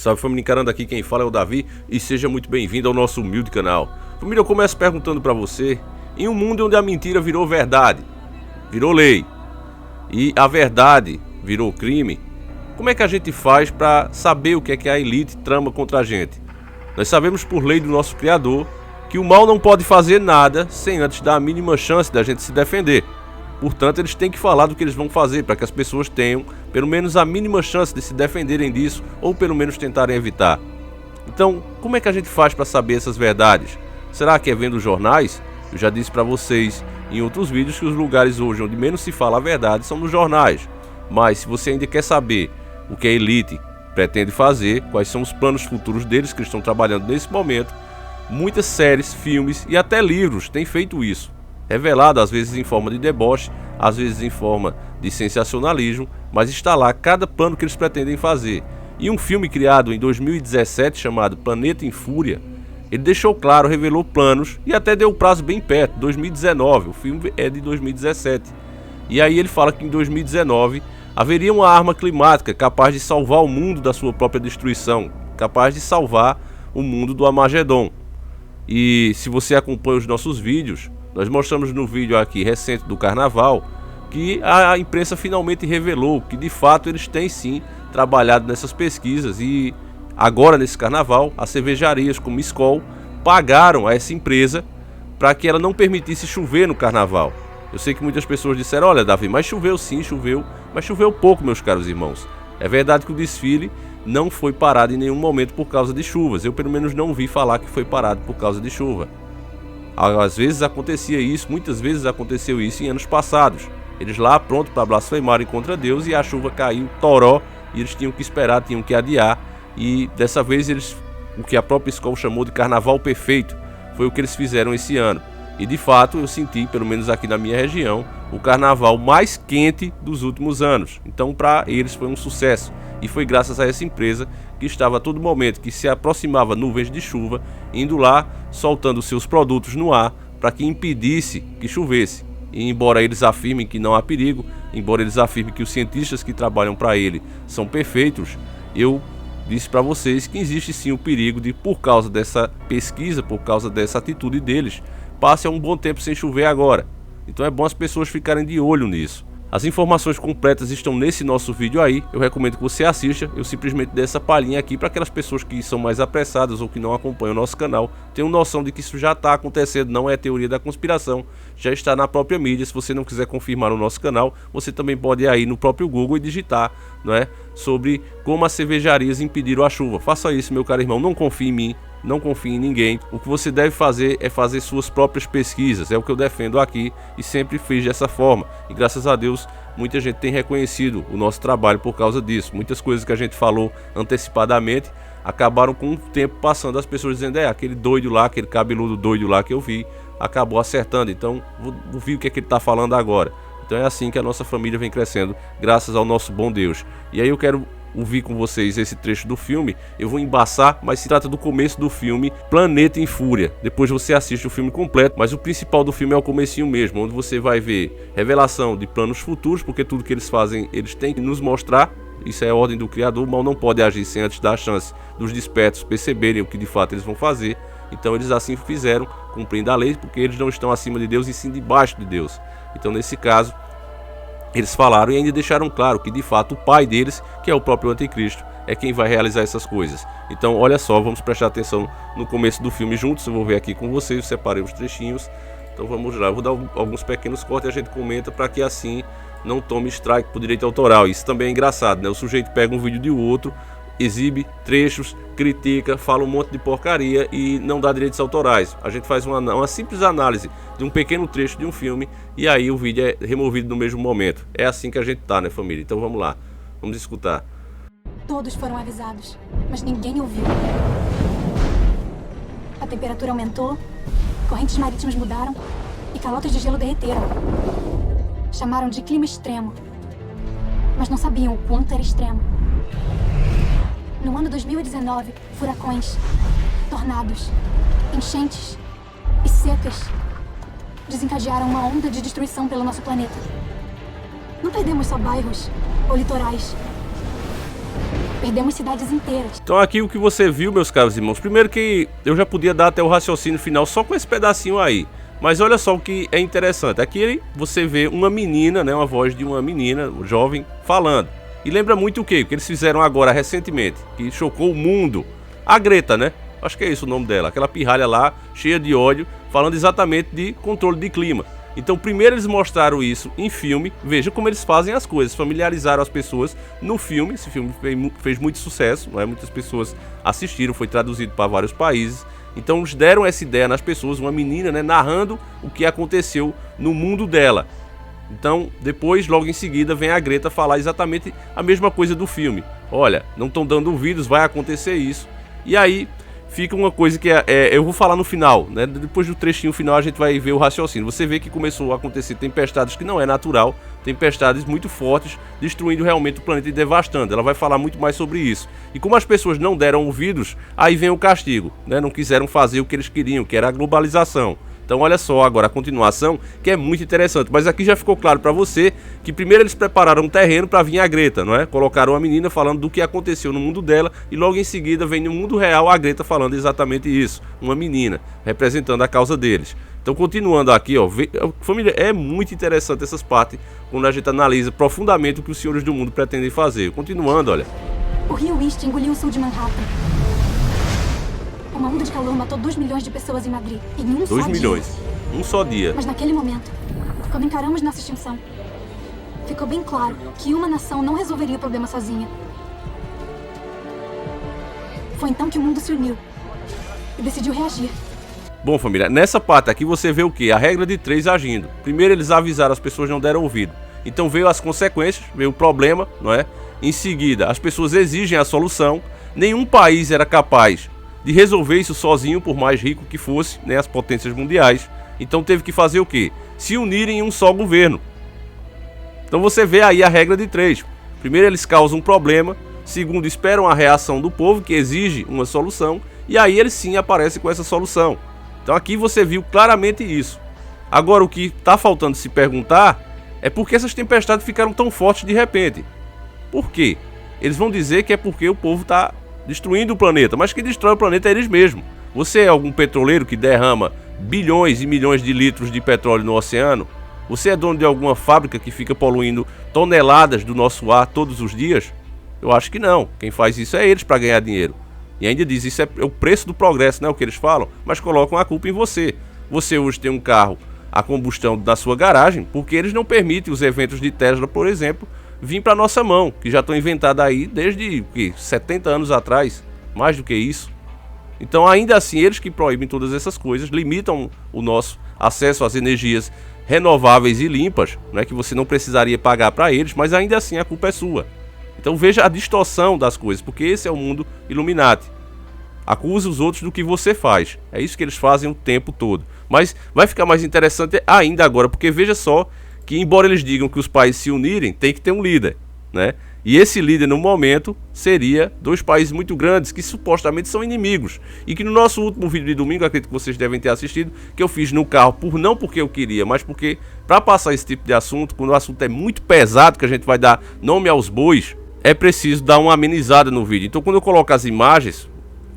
Salve família encarando, aqui quem fala é o Davi e seja muito bem-vindo ao nosso humilde canal. Família, eu começo perguntando pra você, em um mundo onde a mentira virou verdade, virou lei e a verdade virou crime, como é que a gente faz pra saber o que é a elite trama contra a gente? Nós sabemos por lei do nosso Criador que o mal não pode fazer nada sem antes dar a mínima chance da gente se defender. Portanto, eles têm que falar do que eles vão fazer para que as pessoas tenham pelo menos a mínima chance de se defenderem disso ou pelo menos tentarem evitar. Então, como é que a gente faz para saber essas verdades? Será que é vendo os jornais? Eu já disse para vocês em outros vídeos que os lugares hoje onde menos se fala a verdade são nos jornais. Mas se você ainda quer saber o que a elite pretende fazer, quais são os planos futuros deles que estão trabalhando nesse momento, muitas séries, filmes e até livros têm feito isso. Revelado às vezes em forma de deboche, às vezes em forma de sensacionalismo, mas está lá cada plano que eles pretendem fazer. E um filme criado em 2017 chamado Planeta em Fúria, ele deixou claro, revelou planos e até deu o prazo bem perto, 2019, o filme é de 2017. E aí ele fala que em 2019 haveria uma arma climática capaz de salvar o mundo da sua própria destruição, capaz de salvar o mundo do Armagedon. E se você acompanha os nossos vídeos, nós mostramos no vídeo aqui recente do Carnaval que a imprensa finalmente revelou que de fato eles têm sim trabalhado nessas pesquisas e agora nesse Carnaval as cervejarias como Skol pagaram a essa empresa para que ela não permitisse chover no Carnaval. Eu sei que muitas pessoas disseram, olha Davi, mas choveu sim, choveu, mas choveu pouco, meus caros irmãos. É verdade que o desfile não foi parado em nenhum momento por causa de chuvas, eu pelo menos não vi falar que foi parado por causa de chuva. Às vezes acontecia isso, muitas vezes aconteceu isso em anos passados. Eles lá pronto para blasfemarem contra Deus e a chuva caiu, toró, e eles tinham que esperar, tinham que adiar. E dessa vez eles, o que a própria escola chamou de carnaval perfeito, foi o que eles fizeram esse ano. E de fato eu senti, pelo menos aqui na minha região, o carnaval mais quente dos últimos anos. Então para eles foi um sucesso. E foi graças a essa empresa que estava a todo momento que se aproximava nuvens de chuva, indo lá, soltando seus produtos no ar para que impedisse que chovesse. E embora eles afirmem que não há perigo, embora eles afirmem que os cientistas que trabalham para ele são perfeitos, eu disse para vocês que existe sim o perigo de, por causa dessa pesquisa, por causa dessa atitude deles, passe um bom tempo sem chover agora. Então é bom as pessoas ficarem de olho nisso. As informações completas estão nesse nosso vídeo aí, eu recomendo que você assista. Eu simplesmente dei essa palhinha aqui para aquelas pessoas que são mais apressadas ou que não acompanham o nosso canal, tenham noção de que isso já está acontecendo, não é teoria da conspiração, já está na própria mídia. Se você não quiser confirmar no nosso canal, você também pode ir aí no próprio Google e digitar, não é, sobre como as cervejarias impediram a chuva. Faça isso, meu caro irmão, não confie em mim. Não confie em ninguém. O que você deve fazer é fazer suas próprias pesquisas. É o que eu defendo aqui e sempre fiz dessa forma. E graças a Deus, muita gente tem reconhecido o nosso trabalho por causa disso. Muitas coisas que a gente falou antecipadamente acabaram com o tempo passando, as pessoas dizendo, aquele doido lá, aquele cabeludo doido lá que eu vi, acabou acertando. Então, vou ver o que é que ele está falando agora. Então é assim que a nossa família vem crescendo, graças ao nosso bom Deus. E aí eu quero ouvir com vocês esse trecho do filme. Eu vou embaçar, mas se trata do começo do filme Planeta em Fúria. Depois você assiste o filme completo, mas o principal do filme é o comecinho mesmo, onde você vai ver revelação de planos futuros, porque tudo que eles fazem, eles têm que nos mostrar. Isso é a ordem do Criador, o mal não pode agir sem antes dar a chance dos despertos perceberem o que de fato eles vão fazer. Então eles assim fizeram, cumprindo a lei, porque eles não estão acima de Deus e sim debaixo de Deus. Então nesse caso, eles falaram e ainda deixaram claro que de fato o pai deles, que é o próprio anticristo, é quem vai realizar essas coisas. Então olha só, vamos prestar atenção no começo do filme juntos. Eu vou ver aqui com vocês, eu separei os trechinhos. Então vamos lá, eu vou dar alguns pequenos cortes e a gente comenta para que assim não tome strike por direito autoral. Isso também é engraçado, né? O sujeito pega um vídeo de outro, exibe trechos, critica, fala um monte de porcaria e não dá direitos autorais. A gente faz uma simples análise de um pequeno trecho de um filme e aí o vídeo é removido no mesmo momento. É assim que a gente tá, né, família? Então vamos lá, vamos escutar. Todos foram avisados, mas ninguém ouviu. A temperatura aumentou, correntes marítimas mudaram e calotas de gelo derreteram. Chamaram de clima extremo, mas não sabiam o quanto era extremo. No ano 2019, furacões, tornados, enchentes e secas desencadearam uma onda de destruição pelo nosso planeta. Não perdemos só bairros ou litorais. Perdemos cidades inteiras. Então aqui o que você viu, meus caros irmãos, primeiro que eu já podia dar até o raciocínio final só com esse pedacinho aí. Mas olha só o que é interessante. Aqui você vê uma menina, né, uma voz de uma menina, um jovem, falando. E lembra muito o quê? O que eles fizeram agora recentemente, que chocou o mundo. A Greta, né? Acho que é isso o nome dela. Aquela pirralha lá, cheia de ódio, falando exatamente de controle de clima. Então primeiro eles mostraram isso em filme. Veja como eles fazem as coisas. Familiarizaram as pessoas no filme. Esse filme fez muito sucesso, né? Muitas pessoas assistiram, foi traduzido para vários países. Então eles deram essa ideia nas pessoas, uma menina, né, narrando o que aconteceu no mundo dela. Então depois, logo em seguida, vem a Greta falar exatamente a mesma coisa do filme. Olha, não estão dando ouvidos, vai acontecer isso. E aí fica uma coisa que eu vou falar no final, né? Depois do trechinho final a gente vai ver o raciocínio. Você vê que começou a acontecer tempestades que não é natural, tempestades muito fortes, destruindo realmente o planeta e devastando. Ela vai falar muito mais sobre isso. E como as pessoas não deram ouvidos, aí vem o castigo, né? Não quiseram fazer o que eles queriam, que era a globalização. Então olha só agora a continuação, que é muito interessante. Mas aqui já ficou claro para você que primeiro eles prepararam um terreno para vir a Greta, não é? Colocaram a menina falando do que aconteceu no mundo dela e logo em seguida vem no mundo real a Greta falando exatamente isso. Uma menina representando a causa deles. Então continuando aqui, ó, família, é muito interessante essas partes quando a gente analisa profundamente o que os senhores do mundo pretendem fazer. Continuando, olha. O rio East engoliu o sul de Manhattan. Uma onda de calor matou 2 milhões de pessoas em Madrid. Em um só dia. 2 milhões. Um só dia. Mas naquele momento, quando encaramos nossa extinção, ficou bem claro que uma nação não resolveria o problema sozinha. Foi então que o mundo se uniu e decidiu reagir. Bom, família, nessa parte aqui você vê o que? A regra de 3 agindo. Primeiro eles avisaram, as pessoas não deram ouvido. Então veio as consequências, veio o problema, não é? Em seguida, as pessoas exigem a solução. Nenhum país era capaz de resolver isso sozinho, por mais rico que fosse, né, as potências mundiais. Então teve que fazer o quê? Se unirem em um só governo. Então você vê aí a regra de 3. Primeiro eles causam um problema. Segundo, esperam a reação do povo, que exige uma solução. E aí eles sim aparecem com essa solução. Então aqui você viu claramente isso. Agora o que está faltando se perguntar é por que essas tempestades ficaram tão fortes de repente. Por quê? Eles vão dizer que é porque o povo está destruindo o planeta, mas quem destrói o planeta é eles mesmos. Você é algum petroleiro que derrama bilhões e milhões de litros de petróleo no oceano? Você é dono de alguma fábrica que fica poluindo toneladas do nosso ar todos os dias? Eu acho que não. Quem faz isso é eles para ganhar dinheiro. E ainda diz, isso é o preço do progresso, né, o que eles falam, mas colocam a culpa em você. Você hoje tem um carro a combustão na sua garagem porque eles não permitem os eventos de Tesla, por exemplo, vir para nossa mão, que já estão inventados aí desde 70 anos atrás, mais do que isso. Então ainda assim eles que proíbem todas essas coisas, limitam o nosso acesso às energias renováveis e limpas, né, que você não precisaria pagar para eles, mas ainda assim a culpa é sua. Então veja a distorção das coisas, porque esse é o mundo Illuminati. Acusa os outros do que você faz, é isso que eles fazem o tempo todo. Mas vai ficar mais interessante ainda agora, porque veja só que embora eles digam que os países se unirem, tem que ter um líder, né? E esse líder no momento seria 2 países muito grandes que supostamente são inimigos. E que no nosso último vídeo de domingo, acredito que vocês devem ter assistido, que eu fiz no carro, não porque eu queria, mas porque para passar esse tipo de assunto, quando o assunto é muito pesado, que a gente vai dar nome aos bois, é preciso dar uma amenizada no vídeo. Então quando eu coloco as imagens,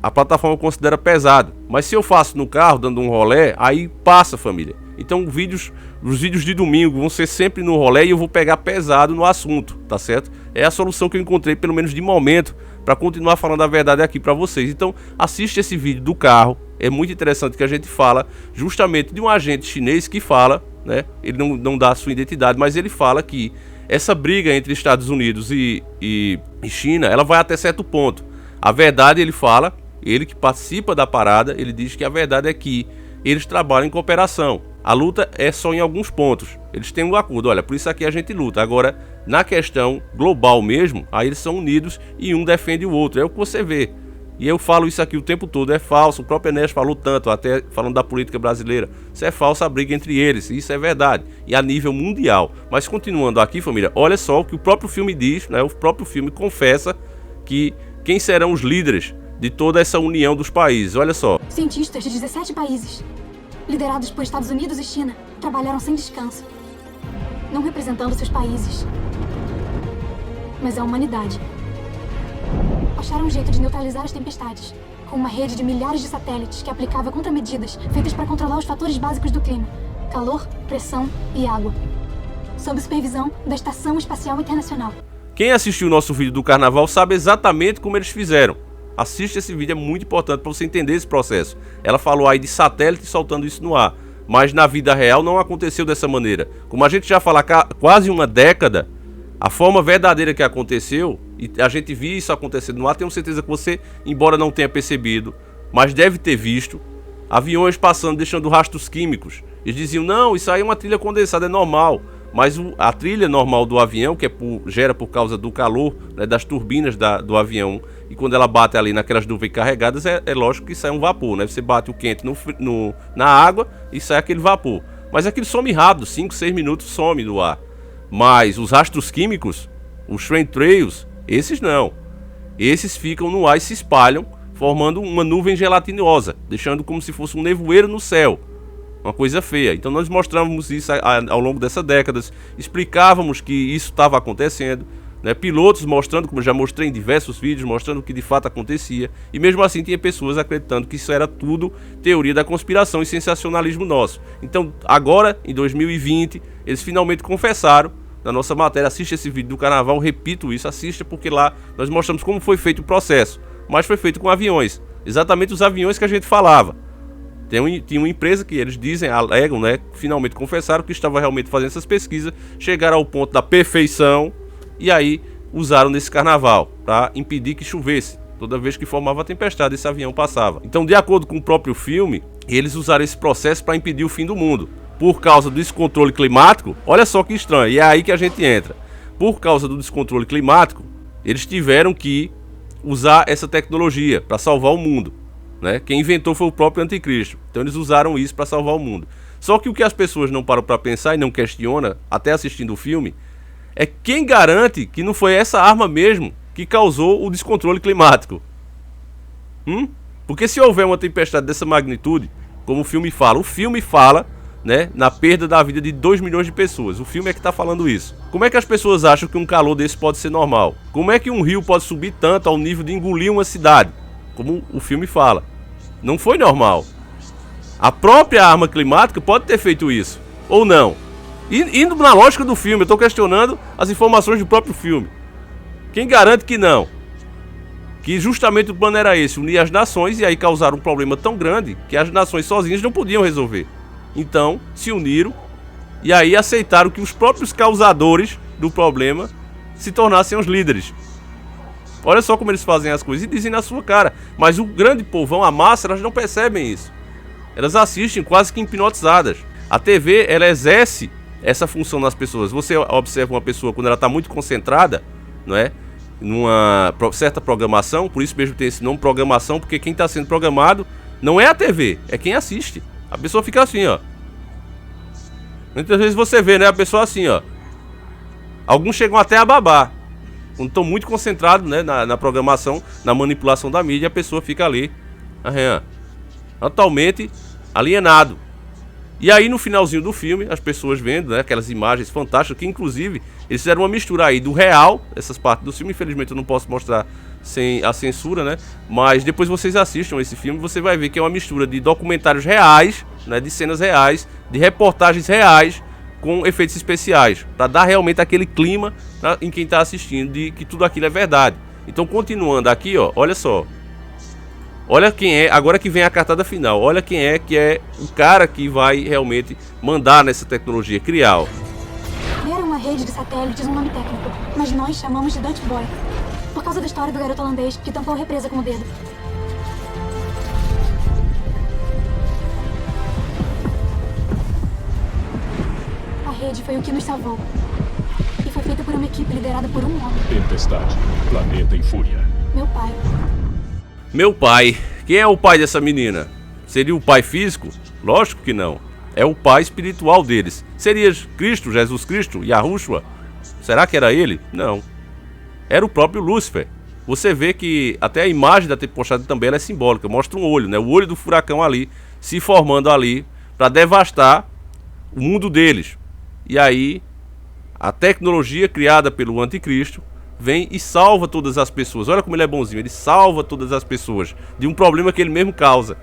a plataforma considera pesado. Mas se eu faço no carro, dando um rolê, aí passa, família. Então os vídeos de domingo vão ser sempre no rolê e eu vou pegar pesado no assunto, tá certo? É a solução que eu encontrei, pelo menos de momento, para continuar falando a verdade aqui para vocês. Então assiste esse vídeo do carro, é muito interessante que a gente fala justamente de um agente chinês que fala, né? Ele não dá a sua identidade, mas ele fala que essa briga entre Estados Unidos e China, ela vai até certo ponto. A verdade, ele fala, ele que participa da parada, ele diz que a verdade é que eles trabalham em cooperação. A luta é só em alguns pontos. Eles têm um acordo, olha, por isso aqui a gente luta. Agora, na questão global mesmo, aí eles são unidos e um defende o outro. É o que você vê. E eu falo isso aqui o tempo todo, é falso. O próprio Enéas falou tanto, até falando da política brasileira. Isso é falsa a briga entre eles, isso é verdade. E a nível mundial. Mas continuando aqui, família, olha só o que o próprio filme diz, né? O próprio filme confessa que quem serão os líderes de toda essa união dos países. Olha só. Cientistas de 17 países, liderados por Estados Unidos e China, trabalharam sem descanso, não representando seus países, mas a humanidade. Acharam um jeito de neutralizar as tempestades, com uma rede de milhares de satélites que aplicava contramedidas feitas para controlar os fatores básicos do clima: calor, pressão e água, sob supervisão da Estação Espacial Internacional. Quem assistiu o nosso vídeo do carnaval sabe exatamente como eles fizeram. Assiste esse vídeo, é muito importante para você entender esse processo. Ela falou aí de satélite soltando isso no ar, mas na vida real não aconteceu dessa maneira. Como a gente já fala há quase uma década, a forma verdadeira que aconteceu, e a gente viu isso acontecendo no ar, tenho certeza que você, embora não tenha percebido, mas deve ter visto, aviões passando, deixando rastros químicos. Eles diziam, não, isso aí é uma trilha condensada, é normal. Mas a trilha normal do avião, que gera por causa do calor, né, das turbinas do avião, e quando ela bate ali naquelas nuvens carregadas, é lógico que sai um vapor, né? Você bate o quente na água e sai aquele vapor. Mas aquilo some rápido, 5, 6 minutos some do ar. Mas os rastros químicos, os chemtrails, esses não. Esses ficam no ar e se espalham, formando uma nuvem gelatinosa, deixando como se fosse um nevoeiro no céu. Uma coisa feia. Então nós mostramos isso ao longo dessas décadas, explicávamos que isso estava acontecendo, né? Pilotos mostrando, como eu já mostrei em diversos vídeos, mostrando o que de fato acontecia, e mesmo assim tinha pessoas acreditando que isso era tudo teoria da conspiração e sensacionalismo nosso. Então agora, em 2020, eles finalmente confessaram na nossa matéria. Assiste esse vídeo do carnaval, repito isso, assista, porque lá nós mostramos como foi feito o processo, mas foi feito com aviões, exatamente os aviões que a gente falava. Tinha uma empresa que eles dizem, alegam, né, finalmente confessaram que estava realmente fazendo essas pesquisas, chegaram ao ponto da perfeição e aí usaram nesse carnaval para impedir que chovesse. Toda vez que formava a tempestade, esse avião passava. Então, de acordo com o próprio filme, eles usaram esse processo para impedir o fim do mundo. Por causa do descontrole climático, olha só que estranho, e é aí que a gente entra. Por causa do descontrole climático, eles tiveram que usar essa tecnologia para salvar o mundo. Né? Quem inventou foi o próprio anticristo. Então eles usaram isso para salvar o mundo. Só que o que as pessoas não param para pensar e não questionam, até assistindo o filme, é quem garante que não foi essa arma mesmo que causou o descontrole climático. Porque se houver uma tempestade dessa magnitude, como o filme fala, né, na perda da vida de 2 milhões de pessoas. O filme é que está falando isso. Como é que as pessoas acham que um calor desse pode ser normal? Como é que um rio pode subir tanto ao nível de engolir uma cidade? Como o filme fala. Não foi normal. A própria arma climática pode ter feito isso, ou não. Indo na lógica do filme, eu estou questionando as informações do próprio filme. Quem garante que não? Que justamente o plano era esse, unir as nações, e aí causaram um problema tão grande que as nações sozinhas não podiam resolver. Então, se uniram e aí aceitaram que os próprios causadores do problema se tornassem os líderes. Olha só como eles fazem as coisas e dizem na sua cara. Mas o grande povão, a massa, elas não percebem isso. Elas assistem quase que hipnotizadas. A TV, ela exerce essa função nas pessoas. Você observa uma pessoa quando ela está muito concentrada, não é? Numa certa programação, por isso mesmo tem esse nome, programação, porque quem está sendo programado não é a TV, é quem assiste. A pessoa fica assim, ó. Muitas vezes você vê, né, a pessoa assim, ó. Alguns chegam até a babar. Quando estão muito concentrados, né, na programação, na manipulação da mídia, a pessoa fica ali, totalmente alienado. E aí no finalzinho do filme, as pessoas vendo, né, aquelas imagens fantásticas, que inclusive eles fizeram uma mistura aí do real, essas partes do filme, infelizmente eu não posso mostrar sem a censura, né, mas depois vocês assistam esse filme, você vai ver que é uma mistura de documentários reais, né, de cenas reais, de reportagens reais, com efeitos especiais, para dar realmente aquele clima em quem está assistindo, de que tudo aquilo é verdade. Então, continuando aqui, ó, olha só. Olha quem é, agora que vem a cartada final, olha quem é que é o cara que vai realmente mandar nessa tecnologia, criar. Ó. Era uma rede de satélites, um nome técnico, mas nós chamamos de Dutch Boy, por causa da história do garoto holandês que tampou a represa com o dedo. A rede foi o que nos salvou. E foi feita por uma equipe liderada por um homem. Tempestade, planeta em fúria. Meu pai. Meu pai. Quem é o pai dessa menina? Seria o pai físico? Lógico que não. É o pai espiritual deles. Seria Cristo, Jesus Cristo, Yahushua? Será que era ele? Não. Era o próprio Lúcifer. Você vê que até a imagem da tempestade também ela é simbólica. Mostra um olho, né? O olho do furacão ali, se formando ali, para devastar o mundo deles. E aí, a tecnologia criada pelo anticristo vem e salva todas as pessoas. Olha como ele é bonzinho, ele salva todas as pessoas de um problema que ele mesmo causa.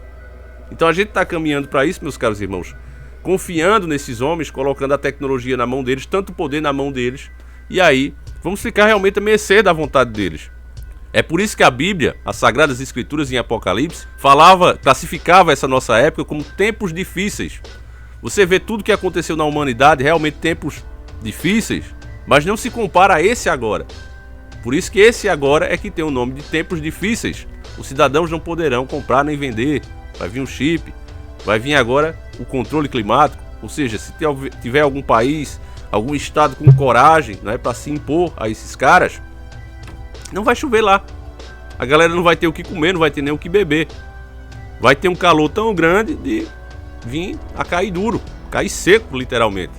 Então a gente está caminhando para isso, meus caros irmãos, confiando nesses homens, colocando a tecnologia na mão deles, tanto o poder na mão deles, e aí vamos ficar realmente a mercê da vontade deles. É por isso que a Bíblia, as Sagradas Escrituras em Apocalipse, classificava essa nossa época como tempos difíceis. Você vê tudo que aconteceu na humanidade, realmente tempos difíceis, mas não se compara a esse agora. Por isso que esse agora é que tem o nome de tempos difíceis. Os cidadãos não poderão comprar nem vender, vai vir um chip, vai vir agora o controle climático, ou seja, se tiver algum país, algum estado com coragem, né, para se impor a esses caras, não vai chover lá. A galera não vai ter o que comer, não vai ter nem o que beber. Vai ter um calor tão grande de vir a cair duro, cair seco, literalmente.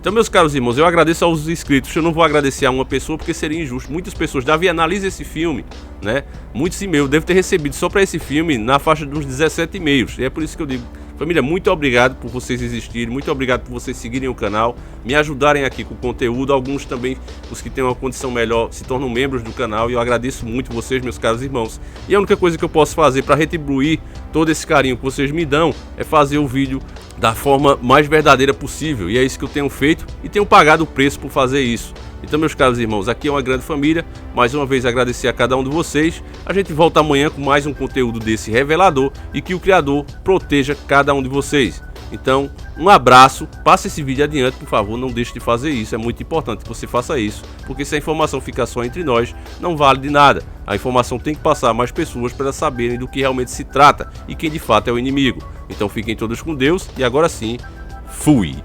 Então, meus caros irmãos, eu agradeço aos inscritos. Eu não vou agradecer a uma pessoa porque seria injusto. Muitas pessoas, Davi, analisa esse filme, né? Muitos e-mails, devo ter recebido só para esse filme na faixa de uns 17 e-mails. E é por isso que eu digo, família, muito obrigado por vocês existirem, muito obrigado por vocês seguirem o canal, me ajudarem aqui com o conteúdo. Alguns também, os que têm uma condição melhor, se tornam membros do canal, e eu agradeço muito vocês, meus caros irmãos. E a única coisa que eu posso fazer para retribuir todo esse carinho que vocês me dão é fazer o vídeo da forma mais verdadeira possível, e é isso que eu tenho feito e tenho pagado o preço por fazer isso. Então, meus caros irmãos, aqui é uma grande família. Mais uma vez agradecer a cada um de vocês. A gente volta amanhã com mais um conteúdo desse revelador, e que o Criador proteja cada um de vocês. Então, um abraço, passe esse vídeo adiante, por favor, não deixe de fazer isso, é muito importante que você faça isso, porque se a informação ficar só entre nós, não vale de nada. A informação tem que passar a mais pessoas para elas saberem do que realmente se trata e quem de fato é o inimigo. Então fiquem todos com Deus, e agora sim, fui!